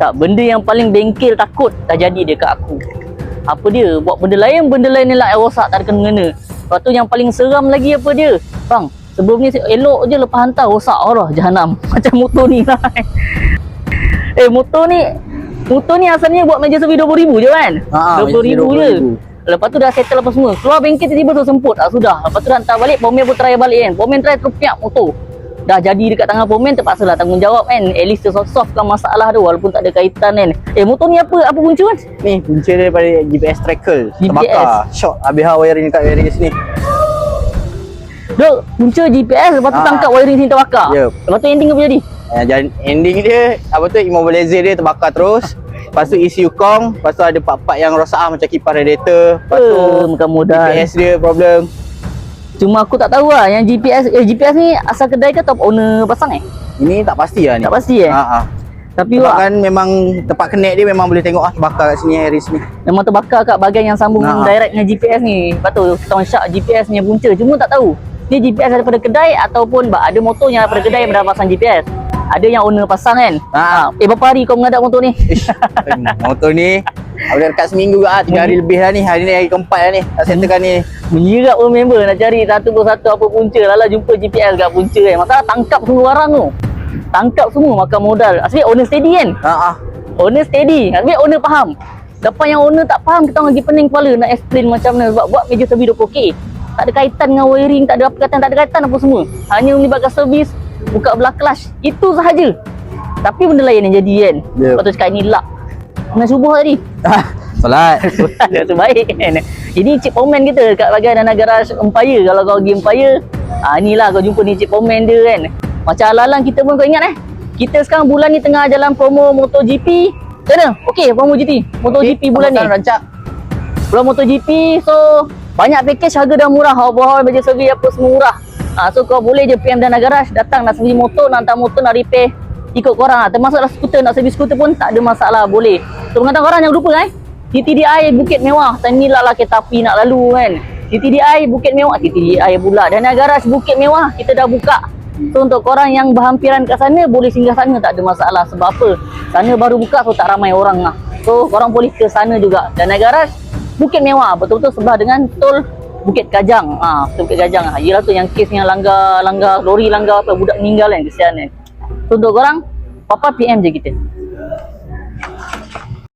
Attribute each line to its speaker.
Speaker 1: Tak, benda yang paling bengkel takut dah jadi dekat aku. Apa dia? Buat benda lain ni lah yang rosak tak ada kena-mengena. Lepas tu yang paling seram lagi apa dia? Bang, sebelum ni elok je lepas hantar rosak Allah jahanam. Macam motor ni lah. Motor ni asalnya buat meja servis 20,000 je kan? 20,000 je. Lepas tu dah settle apa semua. Keluar bengkel tiba-tiba tu semput. Sudah. Lepas tu dah hantar balik, pomen pun try balik kan. Pomen try terpiak motor. Dah jadi dekat tangan pomen, terpaksalah tanggungjawab kan. At least solve-kan masalah tu walaupun tak ada kaitan kan. Motor ni apa punca kan?
Speaker 2: Ni punca dia daripada GPS tracker. Terbakar. Short habis wiring dekat wiring sini.
Speaker 1: Duk, punca GPS lepas tu tangkap wiring sini terbakar.
Speaker 2: Yep.
Speaker 1: Lepas tu ending apa jadi?
Speaker 2: Ending dia apa tu, immobilizer dia terbakar terus. Lepas tu ECU kong, lepas tu ada part-part yang rosak macam kipas radiator. Lepas tu
Speaker 1: bukan modal.
Speaker 2: GPS dia problem.
Speaker 1: Cuma aku tak tahu lah yang GPS ni asal kedai ke atau owner pasang
Speaker 2: Ini tak pasti lah ni.
Speaker 1: Tak pasti Tapi
Speaker 2: sebab kan memang tempat connect dia memang boleh tengok terbakar kat sini, iris ni.
Speaker 1: Memang terbakar kat bahagian yang sambung direct dengan GPS ni. Lepas tu kita orang syak GPS punya punca. Cuma tak tahu ni GPS daripada kedai ataupun ada motor yang daripada kedai yang dah pasang GPS. Ada yang owner pasang kan. Berapa hari kau mengadap motor ni?
Speaker 2: Motor ni ada dekat seminggu ke 3 hari lebih lah ni. Hari ni hari keempat lah ni nak settlekan ni.
Speaker 1: Menyirap pun member nak cari satu persatu apa punca. Lala jumpa GPS kat punca kan. Masalah tangkap semua barang tu. Tangkap semua makan modal. Asyik owner steady kan? Owner steady. Asyik owner faham. Lepas yang owner tak faham, kita orang lagi pening kepala nak explain macam mana. Sebab buat meja servis 20k. Tak ada kaitan dengan wiring, tak ada apa kaitan, tak ada kaitan apa semua. Hanya melibatkan servis, buka belah clutch. Itu sahaja. Tapi benda lain yang jadi kan. Lepas tu cakap ni luck. Mana subuh tadi?
Speaker 2: Solat.
Speaker 1: Solat terbaik kan. Ini cip pomen kita kat bahagian Dana Garage Empire. Kalau kau pergi Empire, inilah kau jumpa ni cip pomen dia kan. Macam alalang kita pun kau ingat kita sekarang bulan ni tengah jalan promo MotoGP. Macam mana? Okey, promo GT. MotoGP bulan ni.
Speaker 2: Rancak.
Speaker 1: Bulan MotoGP, so banyak package harga dah murah. Hawa-hawa meja servis apa semua murah. So kau boleh je PM Dana Garage datang nak servis motor, nak hantar motor, nak repair. Ikut korang termasuklah skuter, nak servis skuter pun tak ada masalah, boleh. So mengatakan korang jangan lupa TTDI Bukit Mewah. Time ni lah kereta api nak lalu kan. TTDI Bukit Mewah, TTDI pula Dana Garage Bukit Mewah kita dah buka. So untuk korang yang berhampiran kat sana boleh singgah sana, tak ada masalah. Sebab apa? Sana baru buka, so tak ramai orang lah. So korang boleh ke sana juga. Dana Garage Bukit Mewah, betul-betul sebelah dengan tol Bukit Kajang. Tol Bukit Kajang Yelah tu yang kes yang langgar lori langgar apa budak meninggal kan, kesian kan. So untuk korang papa PM je kita.